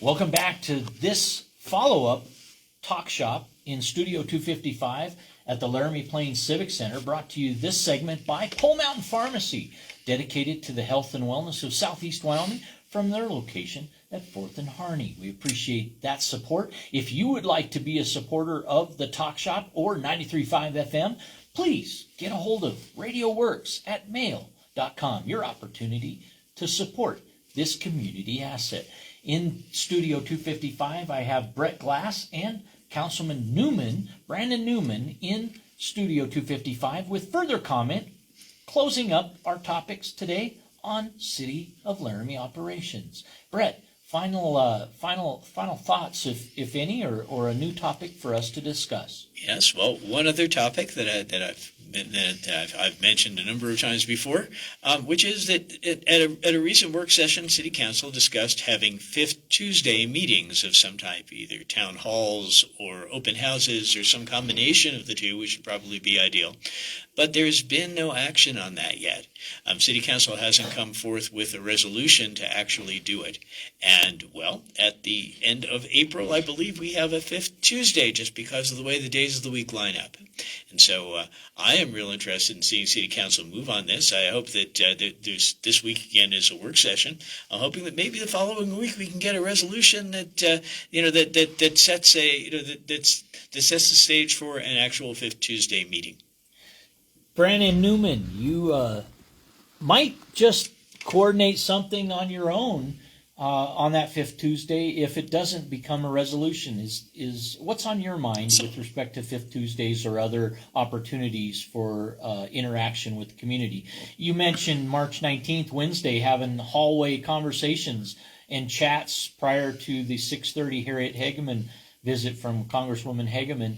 Welcome back to this follow-up talk shop in Studio 255 at the Laramie Plains Civic Center, brought to you this segment by Pole Mountain Pharmacy, dedicated to the health and wellness of Southeast Wyoming from their location at 4th and Harney. We appreciate that support. If you would like to be a supporter of the talk shop or 93.5 FM, please get a hold of RadioWorks at mail.com. Your opportunity to support this community asset. In Studio 255, I have Brett Glass and Councilman Newman, Brandon Newman, in Studio 255 with further comment, closing up our topics today on City of Laramie operations. Brett, final thoughts, if any, or a new topic for us to discuss. Yes, well, one other topic that I've mentioned a number of times before, which is that at a recent work session, City Council discussed having Fifth Tuesday meetings of some type, either town halls or open houses or some combination of the two, which would probably be ideal. But there's been no action on that yet. City Council hasn't come forth with a resolution to actually do it. And, well, at the end of April, I believe we have a Fifth Tuesday just because of the way the days of the week line up. And so I am real interested in seeing City Council move on this. I hope that there's this week again is a work session. I'm hoping that maybe the following week we can get a resolution that that sets that sets the stage for an actual Fifth Tuesday meeting. Brandon Newman, you might just coordinate something on your own on that Fifth Tuesday if it doesn't become a resolution. Is what's on your mind with respect to Fifth Tuesdays or other opportunities for interaction with the community? You mentioned March 19th, Wednesday, having hallway conversations and chats prior to the 6:30 Harriet Hageman visit from Congresswoman Hageman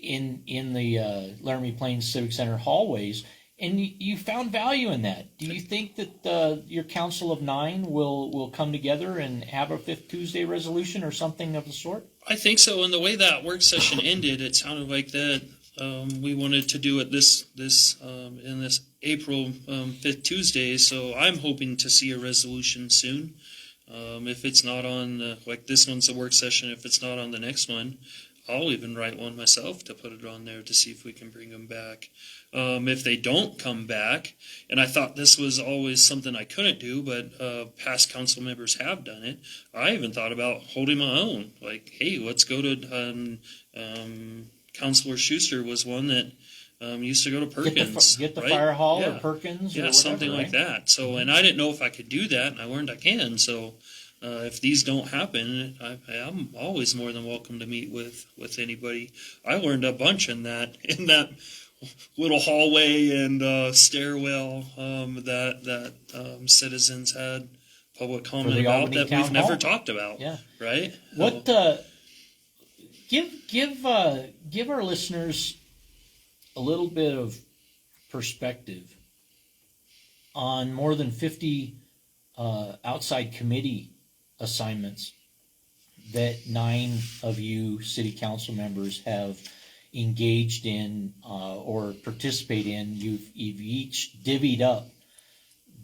in the Laramie Plains Civic Center hallways. And you found value in that. Do you think that your Council of Nine will come together and have a Fifth Tuesday resolution or something of the sort? I think so. And the way that work session ended, it sounded like that we wanted to do it this in this April Fifth Tuesday. So I'm hoping to see a resolution soon. If it's not on like this one's a work session, if it's not on the next one, I'll even write one myself to put it on there to see if we can bring them back. If they don't come back, and I thought this was always something I couldn't do, but past council members have done it. I even thought about holding my own. Like, hey, let's go to Councilor Schuster was one that used to go to Perkins. Get the right? fire hall yeah. or Perkins or whatever, something like that. So, and I didn't know if I could do that, and I learned I can. So if these don't happen, I'm always more than welcome to meet with anybody. I learned a bunch in that little hallway and stairwell that citizens had public comment about that we've never talked about. Yeah. Right? What give our listeners a little bit of perspective on more than 50 outside committee assignments that 9 of you city council members have engaged in or participate in. You've each divvied up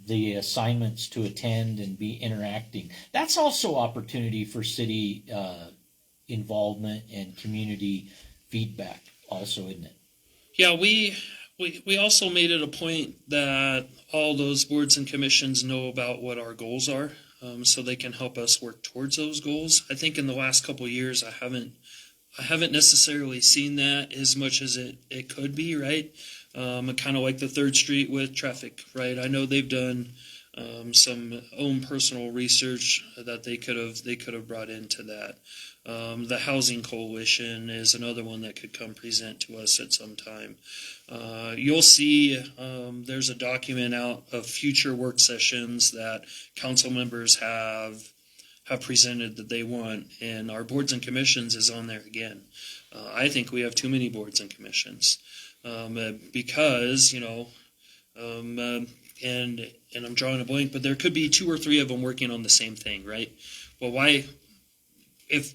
the assignments to attend and be interacting. That's also opportunity for city involvement and community feedback also, isn't it? Yeah, we also made it a point that all those boards and commissions know about what our goals are, so they can help us work towards those goals. I think in the last couple of years, I haven't necessarily seen that as much as it could be, right? Kind of like the 3rd Street with traffic, right? I know they've done some own personal research that they could have brought into that. The Housing Coalition is another one that could come present to us at some time. You'll see there's a document out of future work sessions that council members have presented that they want, and our boards and commissions is on there again. I think we have too many boards and commissions because, and I'm drawing a blank, but there could be 2 or 3 of them working on the same thing, right? Well, why, if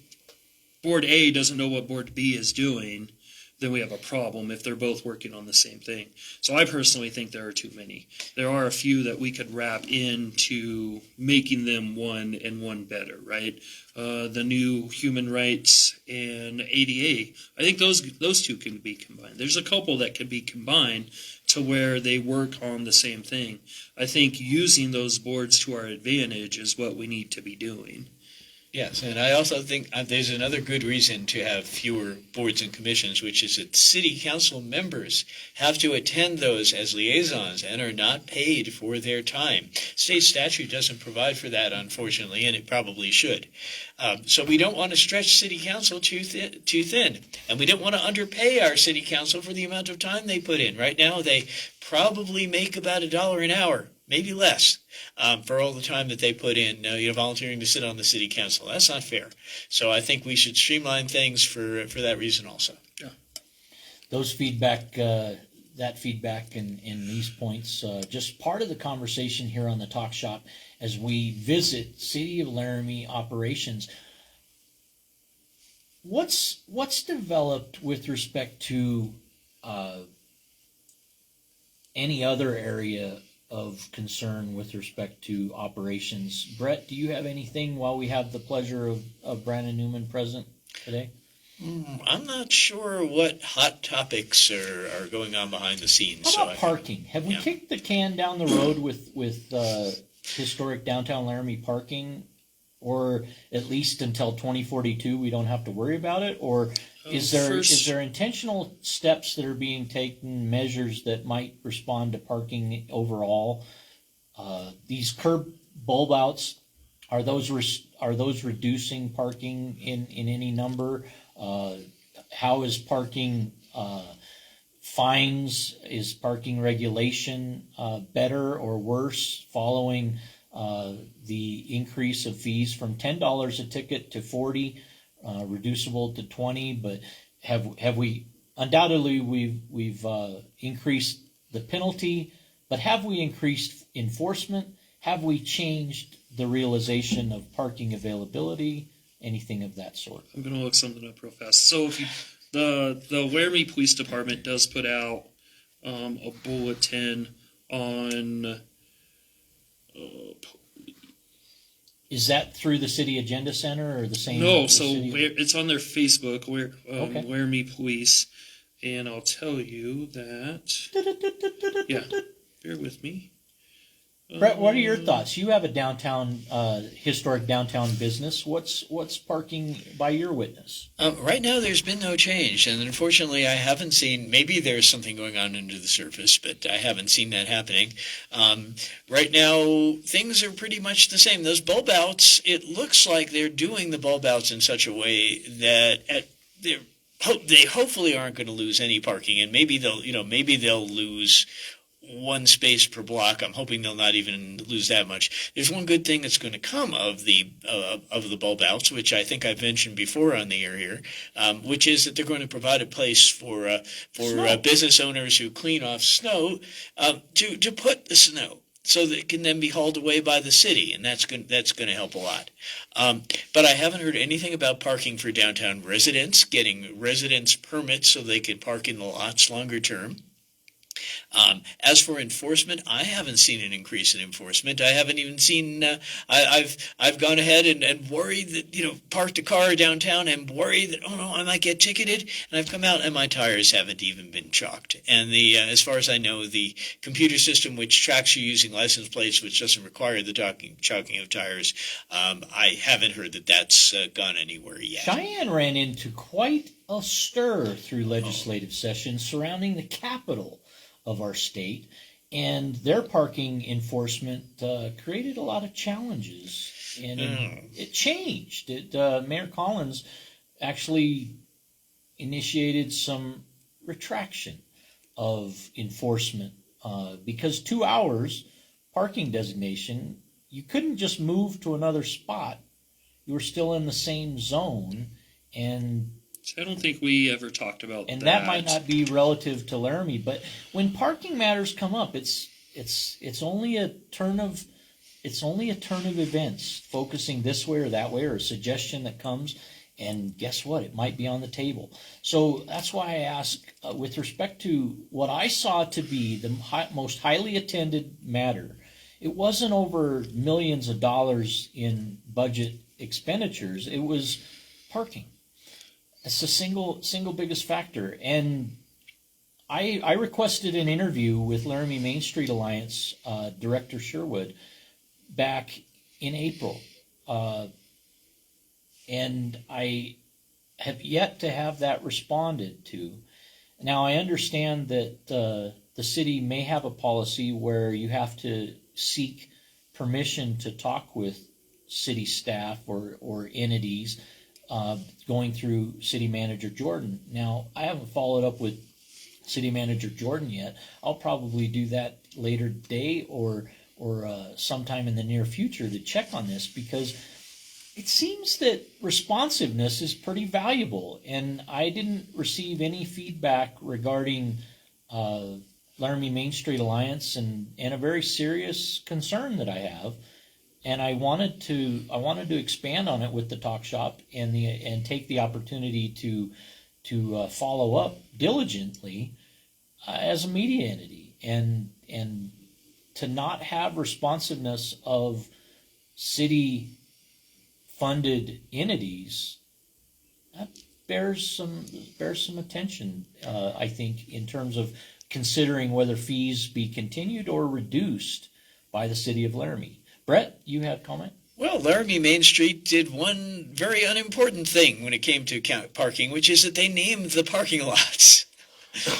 Board A doesn't know what Board B is doing, then we have a problem if they're both working on the same thing. So I personally think there are too many. There are a few that we could wrap into making them one and one better, right? The new human rights and ADA. I think those two can be combined. There's a couple that can be combined to where they work on the same thing. I think using those boards to our advantage is what we need to be doing. Yes, and I also think there's another good reason to have fewer boards and commissions, which is that city council members have to attend those as liaisons and are not paid for their time. State statute doesn't provide for that, unfortunately, and it probably should. So we don't want to stretch city council too thin, and we don't want to underpay our city council for the amount of time they put in. Right now, they probably make about $1 an hour, maybe less, for all the time that they put in, volunteering to sit on the city council. That's not fair. So I think we should streamline things for that reason also. Yeah. Those feedback, that feedback and these points, just part of the conversation here on the Talk Shop as we visit City of Laramie operations. What's developed with respect to any other area of concern with respect to operations? Brett, do you have anything while we have the pleasure of Brandon Newman present today? I'm not sure what hot topics are going on behind the scenes. How about parking? Have we kicked the can down the road with historic downtown Laramie parking, or at least until 2042 we don't have to worry about it? Or is there intentional steps that are being taken, measures that might respond to parking overall? These curb bulb outs, are those reducing parking in any number? How is parking fines? Is parking regulation better or worse following the increase of fees from $10 a ticket to $40? Reducible to 20, but have we undoubtedly we've increased the penalty, but have we increased enforcement? Have we changed the realization of parking availability? Anything of that sort? I'm going to look something up real fast. So if the Laramie Police Department does put out a bulletin on. Is that through the City Agenda Center or the same? No, so it's on their Facebook, Okay. Laramie Police, and I'll tell you that. Yeah, bear with me. Brett, what are your thoughts? You have a downtown, historic downtown business. What's parking by your witness? Right now, there's been no change, and unfortunately, I haven't seen. Maybe there's something going on under the surface, but I haven't seen that happening. Right now, things are pretty much the same. Those bulb outs, it looks like they're doing the bulb outs in such a way that they hopefully aren't going to lose any parking, and maybe they'll lose one space per block. I'm hoping they'll not even lose that much. There's one good thing that's going to come of the bulb outs, which I think I've mentioned before on the air here, which is that they're going to provide a place for business owners who clean off snow to put the snow, so that it can then be hauled away by the city, and that's going to help a lot. But I haven't heard anything about parking for downtown residents, getting residents permits so they can park in the lots longer term. As for enforcement, I haven't seen an increase in enforcement. I haven't even seen. I've gone ahead and worried that parked a car downtown and worried that I might get ticketed, and I've come out and my tires haven't even been chalked. And as far as I know, the computer system which tracks you using license plates, which doesn't require the chalking of tires, I haven't heard that that's gone anywhere yet. Cheyenne ran into quite a stir through legislative sessions surrounding the capital of our state, and their parking enforcement created a lot of challenges, and it changed. Mayor Collins actually initiated some retraction of enforcement because 2 hours parking designation, you couldn't just move to another spot. You were still in the same zone, and I don't think we ever talked about that. And that might not be relative to Laramie, but when parking matters come up, it's only a turn of events, focusing this way or that way, or a suggestion that comes, And guess what? It might be on the table. So that's why I ask, with respect to what I saw to be the most highly attended matter, it wasn't over millions of dollars in budget expenditures. It was parking. It's the single biggest factor. And I requested an interview with Laramie Main Street Alliance Director Sherwood back in April. And I have yet to have that responded to. Now, I understand that the city may have a policy where you have to seek permission to talk with city staff or entities going through City Manager Jordan. Now, I haven't followed up with City Manager Jordan yet. I'll probably do that later today or sometime in the near future to check on this, because it seems that responsiveness is pretty valuable, and I didn't receive any feedback regarding Laramie Main Street Alliance and a very serious concern that I have, and I wanted to expand on it with the talk shop and take the opportunity to follow up diligently as a media entity, and to not have responsiveness of city funded entities, that bears some attention, I think, in terms of considering whether fees be continued or reduced by the city of Laramie. Brett, you had comment? Well, Laramie Main Street did one very unimportant thing when it came to parking, which is that they named the parking lots.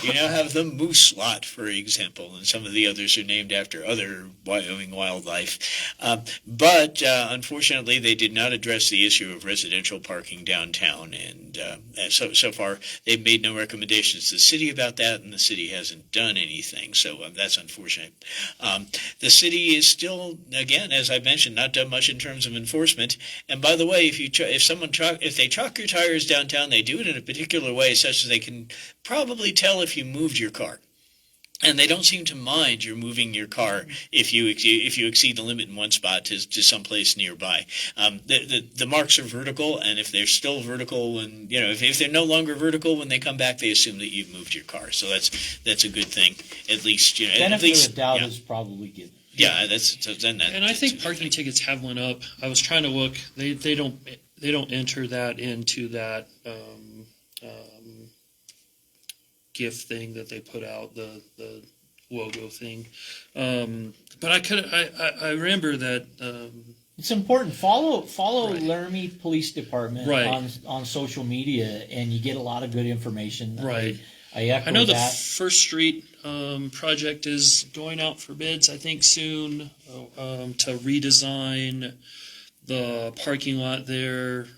You now have the Moose Lot, for example, and some of the others are named after other Wyoming wildlife. But unfortunately, they did not address the issue of residential parking downtown, and so far they've made no recommendations to the city about that, and the city hasn't done anything. So that's unfortunate. The city is still, again, as I mentioned, not done much in terms of enforcement. And by the way, if they chalk your tires downtown, they do it in a particular way such that they can probably tell if you moved your car. And they don't seem to mind you're moving your car if you exceed the limit in one spot to someplace nearby. The marks are vertical, and if they're still vertical when if they're no longer vertical when they come back, they assume that you've moved your car. So that's a good thing. At least benefit of doubt is probably given. Yeah, then that. And I think parking tickets have went up. I was trying to look. They don't enter that into that. GIF thing that they put out, the logo thing, but I remember that it's important. Follow Right. Laramie Police Department Right. on social media, and you get a lot of good information. Right. I echo I know the that. First Street project is going out for bids, I think soon, to redesign the parking lot there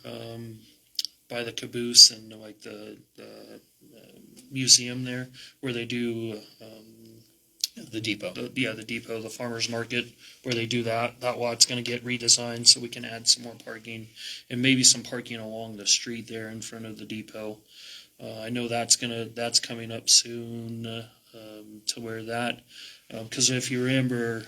by the caboose and like the museum there, where they do the depot. the depot, the farmers market, where they do that. That lot's going to get redesigned so we can add some more parking, and maybe some parking along the street there in front of the depot. I know that's coming up soon to where that, because if you remember,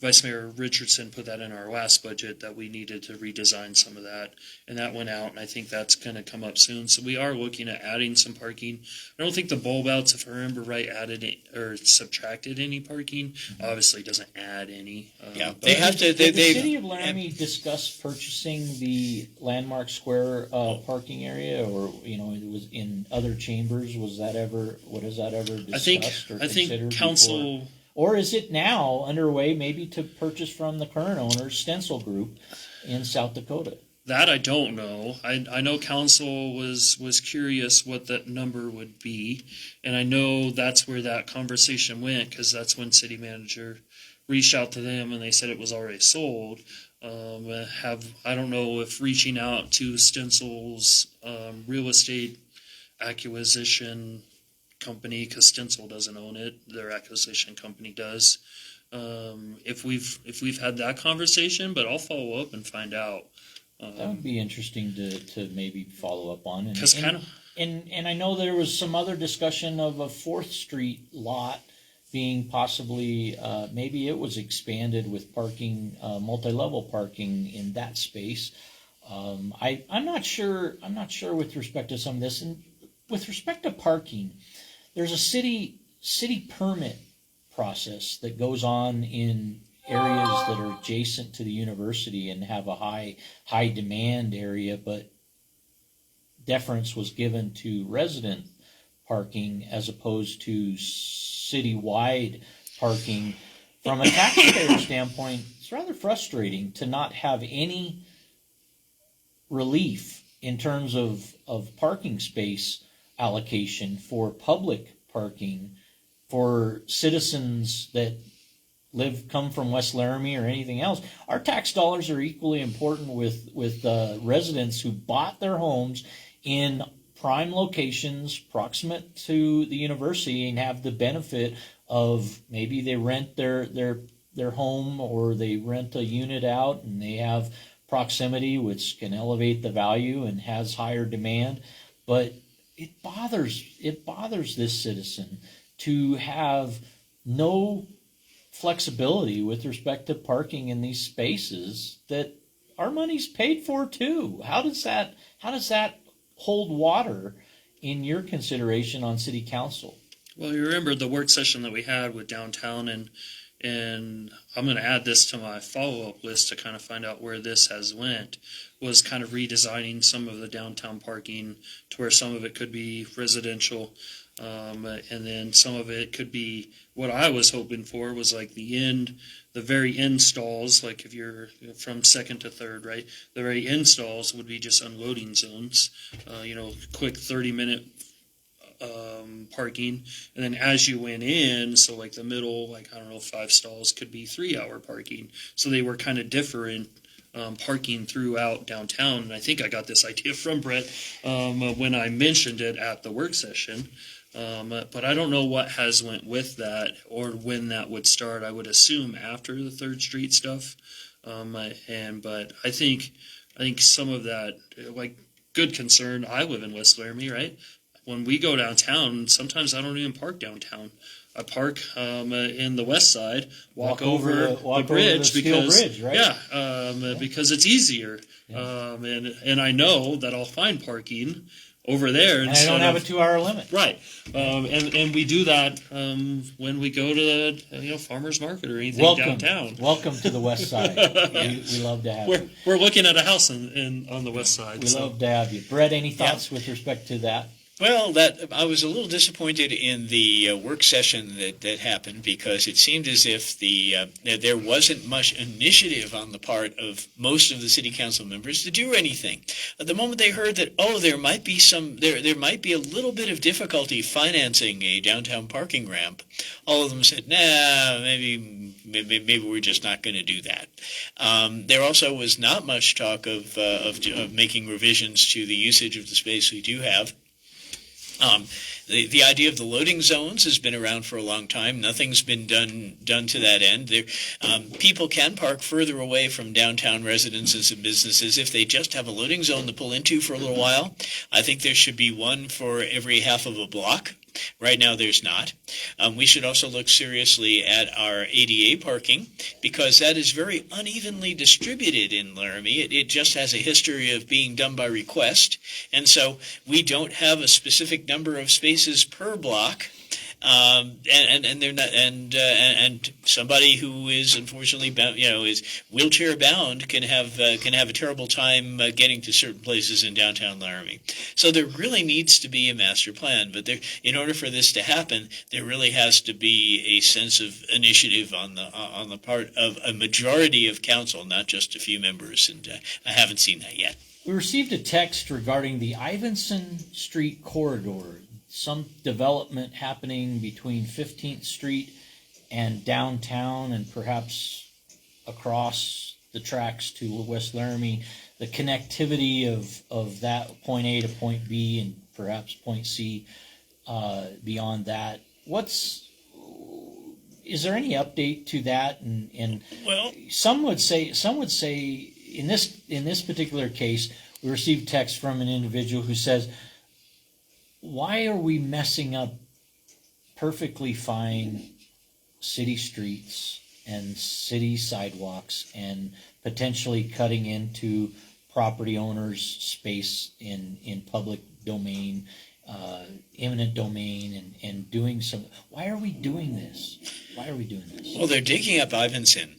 Vice Mayor Richardson put that in our last budget that we needed to redesign some of that, and that went out, and I think that's going to come up soon. So we are looking at adding some parking. I don't think the bulb outs, if I remember right, added or subtracted any parking. Obviously, doesn't add any. They have to. Did the city of Laramie discuss purchasing the Landmark Square parking area, or it was in other chambers? Was that ever discussed or I think considered council. before? Or is it now underway, maybe to purchase from the current owner, Stencil Group, in South Dakota? That I don't know. I know council was curious what that number would be, and I know that's where that conversation went, because that's when city manager reached out to them and they said it was already sold. I don't know if reaching out to Stencil's real estate acquisition company, because Stencil doesn't own it, their acquisition company does. If we've had that conversation, but I'll follow up and find out. That would be interesting to maybe follow up on. And I know there was some other discussion of a 4th Street lot being possibly, maybe it was expanded with parking, multi-level parking in that space. I'm not sure. I'm not sure with respect to some of this, and with respect to parking, there's a city permit process that goes on in areas that are adjacent to the university and have a high demand area, but deference was given to resident parking as opposed to citywide parking. From a taxpayer standpoint, it's rather frustrating to not have any relief in terms of parking space allocation for public parking for citizens that come from West Laramie or anything else. Our tax dollars are equally important with residents who bought their homes in prime locations proximate to the university and have the benefit of maybe they rent their home or they rent a unit out and they have proximity which can elevate the value and has higher demand. But it bothers this citizen to have no flexibility with respect to parking in these spaces that our money's paid for too. How does that hold water in your consideration on city council? Well, you remember the work session that we had with downtown, and I'm going to add this to my follow-up list to kind of find out where this has went, was kind of redesigning some of the downtown parking to where some of it could be residential, and then some of it could be what I was hoping for was like the very end stalls, like if you're from second to third, right? The very end stalls would be just unloading zones, quick 30-minute parking, and then as you went in, so like the middle, like I don't know, 5 stalls could be 3-hour parking. So they were kind of different parking throughout downtown, and I think I got this idea from Brett when I mentioned it at the work session. But I don't know what has went with that or when that would start. I would assume after the 3rd Street stuff, but I think some of that, like, good concern. I live in West Laramie, right? When we go downtown, sometimes I don't even park downtown. I park in the west side, walk over the bridge because bridge, right? Because it's easier, and I know that I'll find parking over there. And I don't have a 2-hour limit, right? And we do that when we go to the farmers market or anything downtown. Welcome to the west side. We love to have you. We're looking at a house on the west side. We love to have you, Brett. Any thoughts with respect to that? Well, I was a little disappointed in the work session that happened because it seemed as if there wasn't much initiative on the part of most of the city council members to do anything. At the moment they heard that there might be there might be a little bit of difficulty financing a downtown parking ramp, all of them said, "Nah, maybe we're just not going to do that." There also was not much talk of making revisions to the usage of the space we do have. The idea of the loading zones has been around for a long time. Nothing's been done to that end. People can park further away from downtown residences and businesses if they just have a loading zone to pull into for a little while. I think there should be one for every half of a block. Right now, there's not. We should also look seriously at our ADA parking because that is very unevenly distributed in Laramie. It just has a history of being done by request, and so we don't have a specific number of spaces per block. And they're not, and somebody who is unfortunately bound, is wheelchair bound can have a terrible time getting to certain places in downtown Laramie. So there really needs to be a master plan, but in order for this to happen, there really has to be a sense of initiative on the part of a majority of council, not just a few members, and I haven't seen that yet. We received a text regarding the Ivinson Street corridor. Some development happening between 15th Street and downtown and perhaps across the tracks to West Laramie. The connectivity of that point A to point B and perhaps point C beyond that. Is there any update to that? And well, some would say in this particular case, we received text from an individual who says, why are we messing up perfectly fine city streets and city sidewalks and potentially cutting into property owners space in public domain, eminent domain, and doing some. Why are we doing this? Why are we doing this? Well, they're digging up Ivinson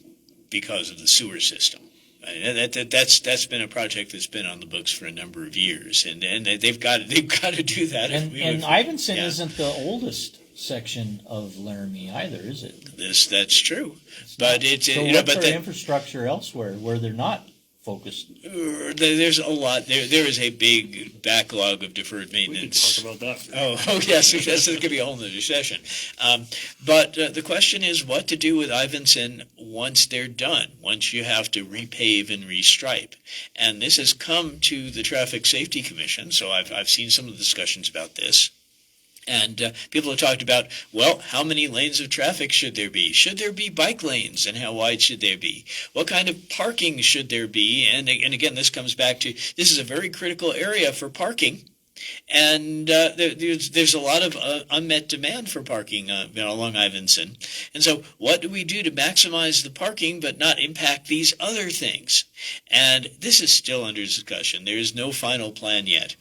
because of the sewer system. That's been a project that's been on the books for a number of years, and they've got to do that. And Ivinson isn't the oldest section of Laramie either, is it? That's true, So what's our infrastructure elsewhere where they're not focused? There's a lot. There is a big backlog of deferred maintenance. We can talk about that. Oh yes, that's going to be a whole nother session. But the question is what to do with Ivinson once they're done, once you have to repave and restripe. And this has come to the Traffic Safety Commission, so I've seen some of the discussions about this. And people have talked about, well, how many lanes of traffic should there be? Should there be bike lanes, and how wide should they be? What kind of parking should there be? And again, this comes back to, this is a very critical area for parking. And there's a lot of unmet demand for parking along Ivinson. And so what do we do to maximize the parking but not impact these other things? And this is still under discussion. There is no final plan yet.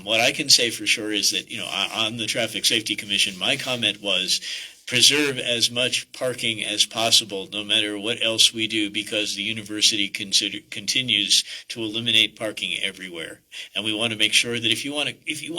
What I can say for sure is that, on the Traffic Safety Commission, my comment was, preserve as much parking as possible, no matter what else we do, because the university continues to eliminate parking everywhere. And we want to make sure that if you want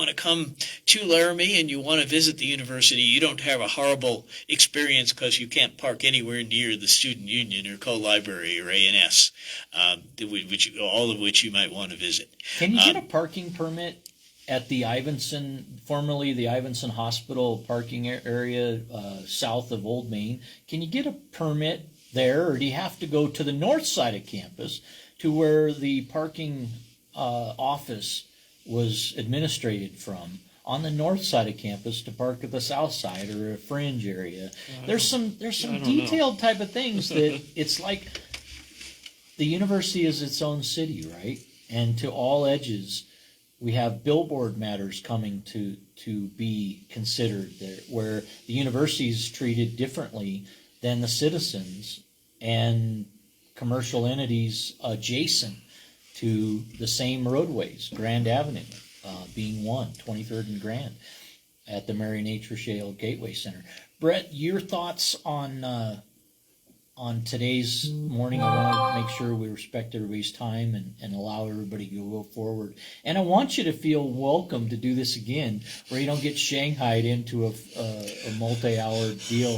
to come to Laramie and you want to visit the university, you don't have a horrible experience because you can't park anywhere near the Student Union or Co-Library or A&S, all of which you might want to visit. Can you get a parking permit at the Ivinson, formerly the Ivinson Hospital parking area south of Old Main? Can you get a permit there, or do you have to go to the north side of campus to where the parking office was administrated from, on the north side of campus, to park at the south side or a fringe area? There's some detailed type of things that it's like the university is its own city, right? And to all edges, we have billboard matters coming to be considered there, where the university is treated differently than the citizens and commercial entities adjacent to the same roadways. Grand Avenue being one, 23rd and Grand, at the Mary Nature Shale Gateway Center. Brett, your thoughts on today's morning? I want to make sure we respect everybody's time and allow everybody to go forward. And I want you to feel welcome to do this again, where you don't get shanghaied into a multi-hour deal.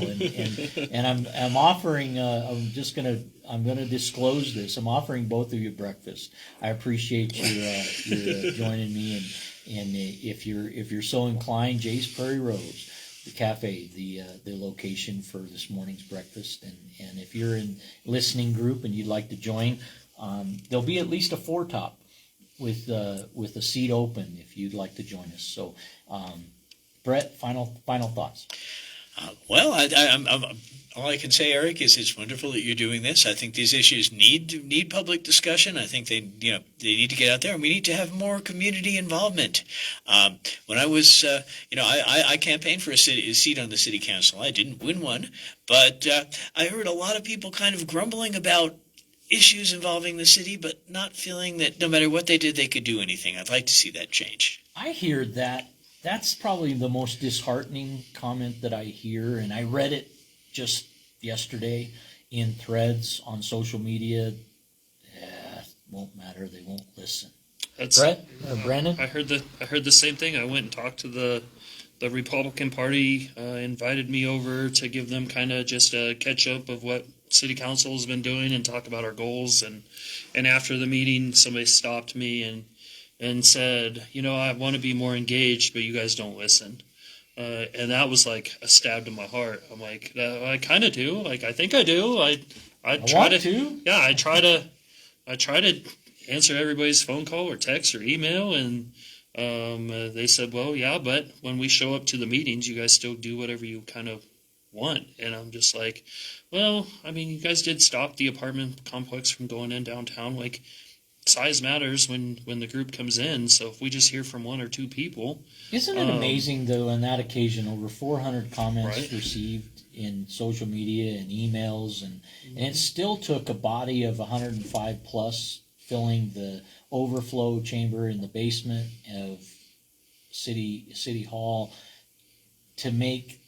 And I'm offering. I'm gonna disclose this. I'm offering both of you breakfast. I appreciate your joining me. And if you're so inclined, Jay's Prairie Rose, the cafe, the location for this morning's breakfast, and if you're in listening group and you'd like to join, there'll be at least a 4-top with a seat open if you'd like to join us. So, Brett, final thoughts. Well, I'm all I can say, Eric, is it's wonderful that you're doing this. I think these issues need public discussion. I think they need to get out there, and we need to have more community involvement. When I was, I campaigned for a seat on the city council. I didn't win one, but I heard a lot of people kind of grumbling about issues involving the city, but not feeling that no matter what they did, they could do anything. I'd like to see that change. I hear that. That's probably the most disheartening comment that I hear, and I read it just yesterday in threads on social media. Won't matter. They won't listen. Brett or Brandon? I heard the same thing. I went and talked to the Republican Party. Invited me over to give them kind of just a catch up of what City Council has been doing and talk about our goals. And after the meeting, somebody stopped me and said, I want to be more engaged, but you guys don't listen. And that was like a stab to my heart. I'm like, I kind of do. Like, I think I do. I try to. Yeah, I try to answer everybody's phone call or text or email, and they said, well, yeah, but when we show up to the meetings, you guys still do whatever you kind of want. And I'm just like, well, I mean, you guys did stop the apartment complex from going in downtown. Like, size matters when the group comes in. So if we just hear from one or two people. Isn't it amazing, though, on that occasion, over 400 comments received in social media and emails, and it still took a body of 105 plus filling the overflow chamber in the basement of City Hall to make,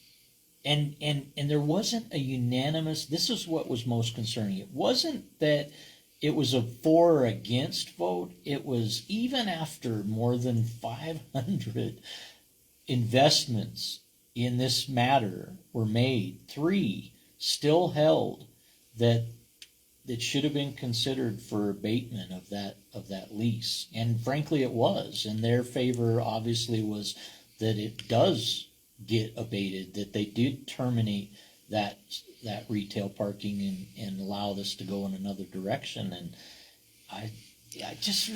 and there wasn't a unanimous, this is what was most concerning. It wasn't that it was a for or against vote. It was even after more than 500 investments in this matter were made, 3 still held that should have been considered for abatement of that lease. And frankly, it was. And their favor obviously was that it does get abated, that they did terminate that retail parking and allow this to go in another direction. And I just,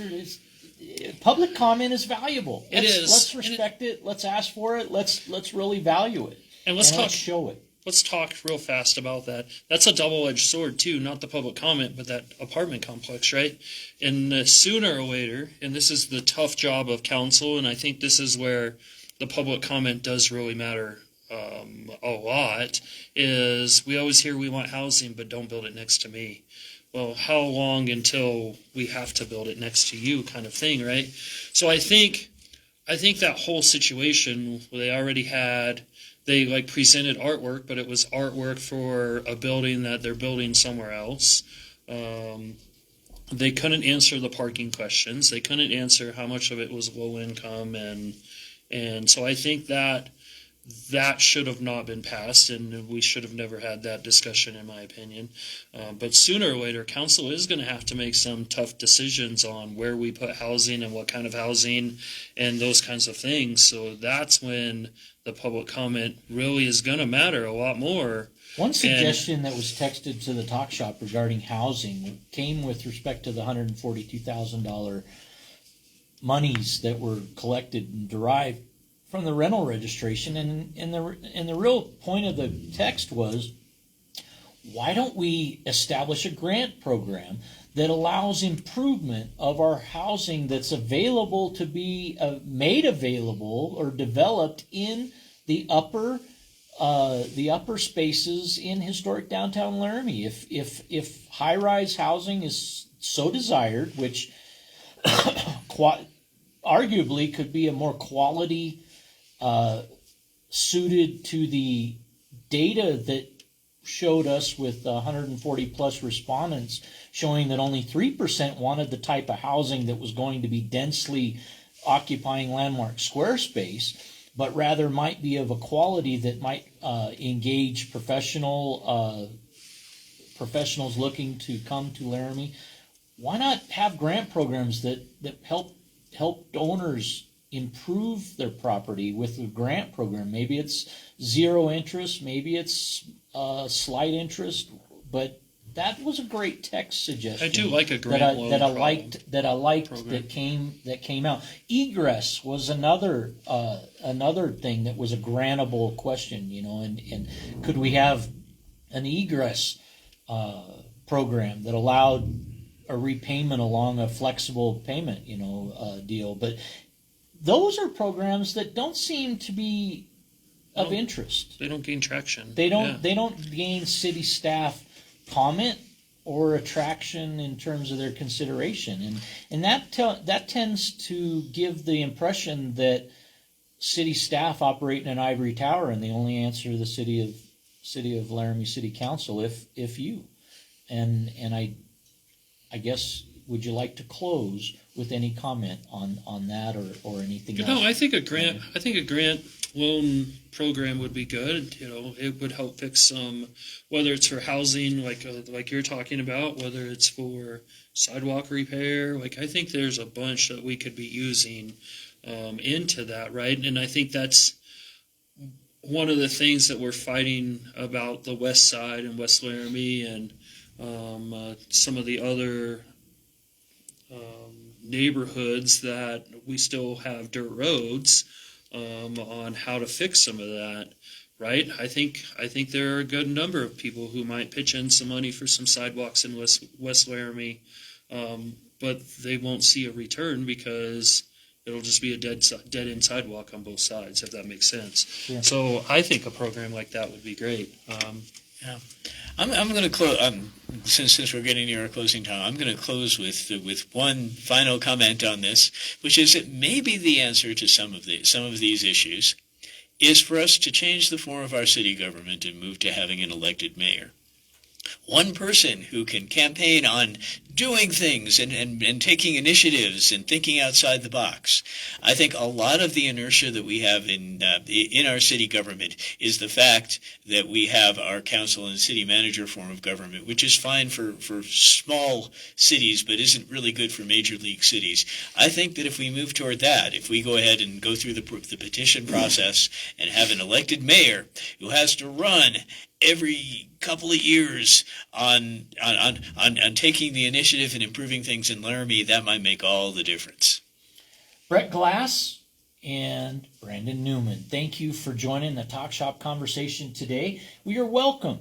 public comment is valuable. Let's respect it. Let's ask for it. Let's really value it. And let's show it. Let's talk real fast about that. That's a double-edged sword, too, not the public comment, but that apartment complex, right? And sooner or later, and this is the tough job of council, and I think this is where the public comment does really matter a lot, is we always hear we want housing, but don't build it next to me. Well, how long until we have to build it next to you kind of thing, right? So I think that whole situation where they already had... They presented artwork, but it was artwork for a building that they're building somewhere else. They couldn't answer the parking questions. They couldn't answer how much of it was low income, and so I think that should have not been passed, and we should have never had that discussion, in my opinion. But sooner or later, council is going to have to make some tough decisions on where we put housing and what kind of housing and those kinds of things. So that's when the public comment really is going to matter a lot more. One suggestion that was texted to the talk shop regarding housing came with respect to the $142,000 monies that were collected and derived from the rental registration, and the real point of the text was, why don't we establish a grant program that allows improvement of our housing that's available to be made available or developed in the upper spaces in historic downtown Laramie. If high-rise housing is so desired, which arguably could be a more quality suited to the data that showed us with 140 plus respondents showing that only 3% wanted the type of housing that was going to be densely occupying landmark square space, but rather might be of a quality that might engage professionals looking to come to Laramie. Why not have grant programs that help owners improve their property with a grant program? Maybe it's zero interest, maybe it's slight interest, but that was a great text suggestion. I do like a grant loan that I liked program. that came out. Egress was another thing that was a grantable question, and could we have an egress program that allowed a repayment along a flexible payment, deal? But those are programs that don't seem to be of interest. They don't gain traction. They don't gain city staff comment or attraction in terms of their consideration, and that tends to give the impression that city staff operate in an ivory tower and they only answer the city of Laramie City Council if you. And I guess, would you like to close with any comment on that or anything else? I think a grant loan program would be good. It would help fix some, whether it's for housing, like you're talking about, whether it's for sidewalk repair. I think there's a bunch that we could be using into that, right? And I think that's one of the things that we're fighting about the west side and West Laramie and some of the other neighborhoods that we still have dirt roads on how to fix some of that, right? I think there are a good number of people who might pitch in some money for some sidewalks in West Laramie, but they won't see a return because it'll just be a dead end sidewalk on both sides, if that makes sense. Yeah. So I think a program like that would be great. Yeah. I'm going to close. Since we're getting near our closing time, I'm going to close with one final comment on this, which is that maybe the answer to some of these issues is for us to change the form of our city government and move to having an elected mayor. One person who can campaign on doing things and taking initiatives and thinking outside the box. I think a lot of the inertia that we have in our city government is the fact that we have our council and city manager form of government, which is fine for small cities but isn't really good for major league cities. I think that if we move toward that, if we go ahead and go through the petition process and have an elected mayor who has to run every couple of years on taking the initiative and improving things in Laramie, that might make all the difference. Brett Glass and Brandon Newman, thank you for joining the Talk Shop conversation today. We are welcome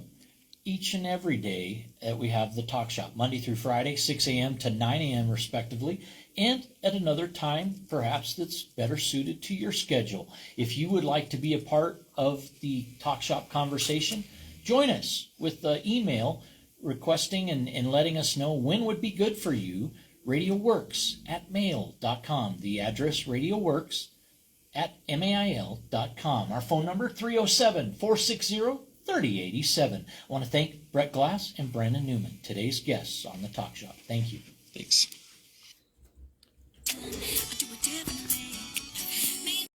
each and every day that we have the Talk Shop, Monday through Friday, 6 a.m. to 9 a.m. respectively, and at another time perhaps that's better suited to your schedule. If you would like to be a part of the Talk Shop conversation, join us with the email requesting and letting us know when would be good for you. RadioWorks@mail.com. The address RadioWorks@mail.com. Our phone number 307-460-3087. I want to thank Brett Glass and Brandon Newman, today's guests on the Talk Shop. Thank you. Thanks.